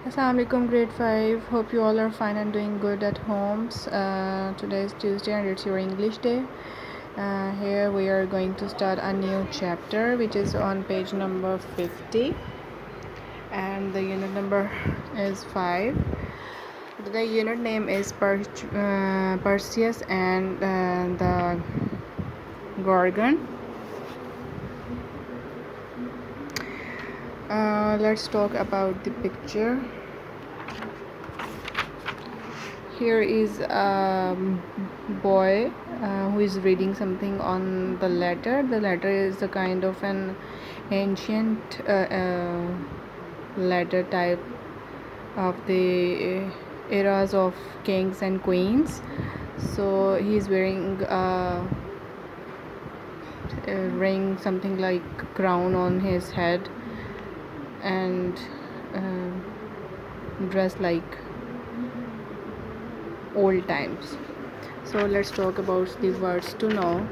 Assalamu alaikum, grade 5. Hope you all are fine and doing good at homes. Today is Tuesday and it's your English day. Here we are going to start a new chapter which is on page number 50, and the unit number is 5. The unit name is Perseus and the Gorgon. Let's talk about the picture. Here is a boy who is reading something on the letter. The letter is a kind of an ancient letter type of the eras of kings and queens. So he is wearing a ring, something like crown on his head, and dressed like old times. So let's talk about the words to know.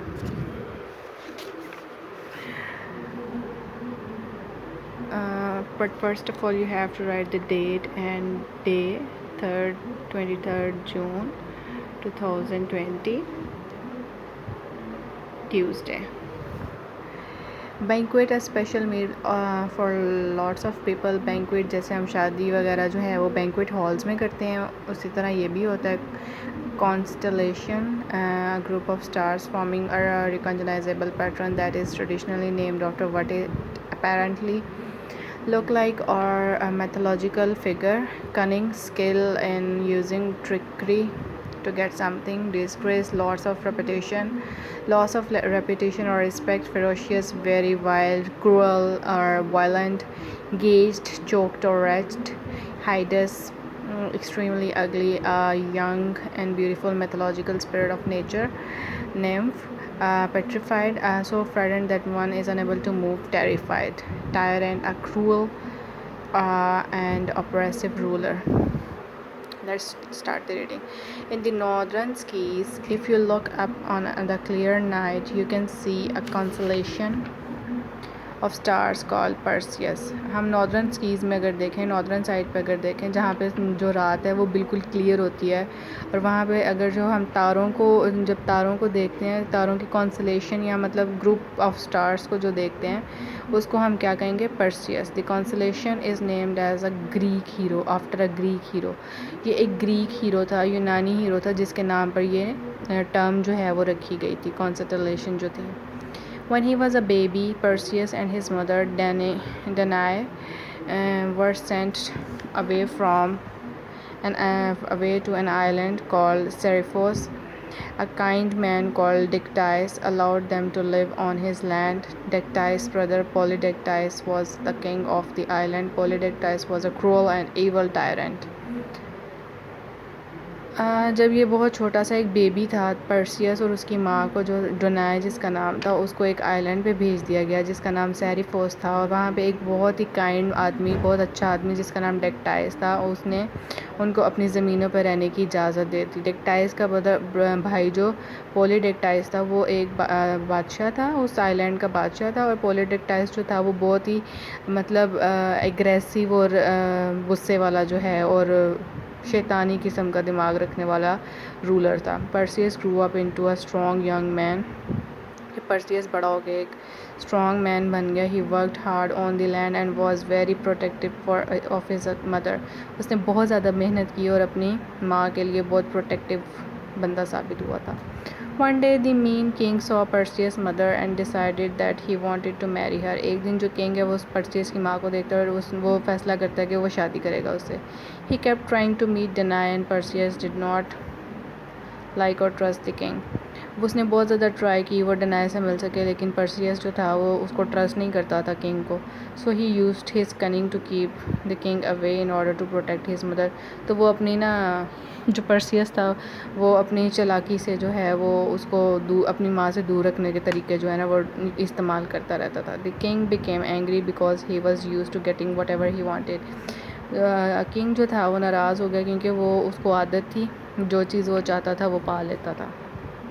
But first of all, you have to write the date and day, 23rd June 2020, Tuesday. Banquet a special meal for lots of people. Banquet जैसे हम शादी वगैरह जो है वो banquet halls में करते हैं, उसी तरह ये भी होता है. Constellation, a group of stars forming a recognizable pattern that is traditionally named after what it apparently look like, or a mythological figure. Cunning, skill in using trickery to get something. Disgrace, loss of reputation or respect. Ferocious, very wild, cruel or violent. Gauged, choked or wretched. Hideous, extremely ugly. A young and beautiful mythological spirit of nature. Nymph, petrified, so frightened that one is unable to move. Terrified. Tyrant, a cruel and oppressive ruler. Let's start the reading. In the northern skies, if you look up on the clear night, you can see a constellation of stars called Perseus. हम northern स्कीज़ में अगर देखें, northern side पे अगर देखें, जहाँ पे जो रात है वो बिल्कुल क्लियर होती है, और वहाँ पे अगर जो हम जब तारों को देखते हैं, तारों की कॉन्सलेशन या मतलब ग्रुप ऑफ स्टार्स को जो देखते हैं, उसको हम क्या कहेंगे? Perseus. The constellation is named as a Greek hero, after a Greek hero. ये एक ग्रीक हीरो था, यूनानी हीरो था, जिसके नाम पर ये टर्म जो है वो रखी गई थी, कॉन्सटेलेशन जो थी. When he was a baby, Perseus and his mother Danae were sent away away to an island called Seriphos. A kind man called Dictys allowed them to live on his land. Dictys' brother Polydectes was the king of the island. Polydectes was a cruel and evil tyrant. جب یہ بہت چھوٹا سا ایک baby تھا، پرسیس، اور اس کی ماں کو جو ڈونائے جس کا نام تھا، اس کو ایک آئلینڈ پہ بھیج دیا گیا جس کا نام سیریفوس تھا، اور وہاں پہ ایک بہت ہی کائنڈ آدمی، بہت اچھا آدمی جس کا نام ڈیکٹائس تھا، اس نے ان کو اپنی زمینوں پہ رہنے کی اجازت دے دی. ڈیکٹائس کا بھائی جو پولی ڈیکٹائس تھا وہ ایک بادشاہ تھا، اس آئلینڈ کا بادشاہ تھا، اور پولی ڈیکٹائس جو تھا وہ بہت ہی مطلب ایگریسو اور غصے والا جو ہے اور شیطانی قسم کا دماغ رکھنے والا رولر تھا. Perseus grew up into a strong young man. Perseus بڑا ہو کے ایک اسٹرانگ مین بن گیا. He worked hard on the land and was very protective of his mother. اس نے بہت زیادہ محنت کی اور اپنی ماں کے لیے بہت پروٹیکٹیو بندہ ثابت ہوا تھا. One day the mean king saw Perseus' mother and decided that he wanted to marry her. ایک دن جو کنگ ہے وہ پرسیس کی ماں کو دیکھتا ہے اور وہ فیصلہ کرتا ہے کہ وہ شادی کرے گا اس سے. He kept trying to meet Danae and Perseus did not like or trust the king. اس نے بہت زیادہ ٹرائی کی وہ ڈنائے سے مل سکے، لیکن پرسیس جو تھا وہ اس کو ٹرسٹ نہیں کرتا تھا کنگ کو. So he used his cunning to keep the king away in order to protect his mother. تو وہ اپنی جو پرسیس تھا وہ اپنی چالاکی سے جو ہے وہ اس کو اپنی ماں سے دور رکھنے کے طریقے جو ہے نا وہ استعمال کرتا رہتا تھا. The king became angry because he was used to getting whatever he wanted. King جو تھا وہ ناراض ہو گیا کیونکہ وہ اس کو عادت تھی جو چیز وہ چاہتا تھا وہ پا لیتا تھا.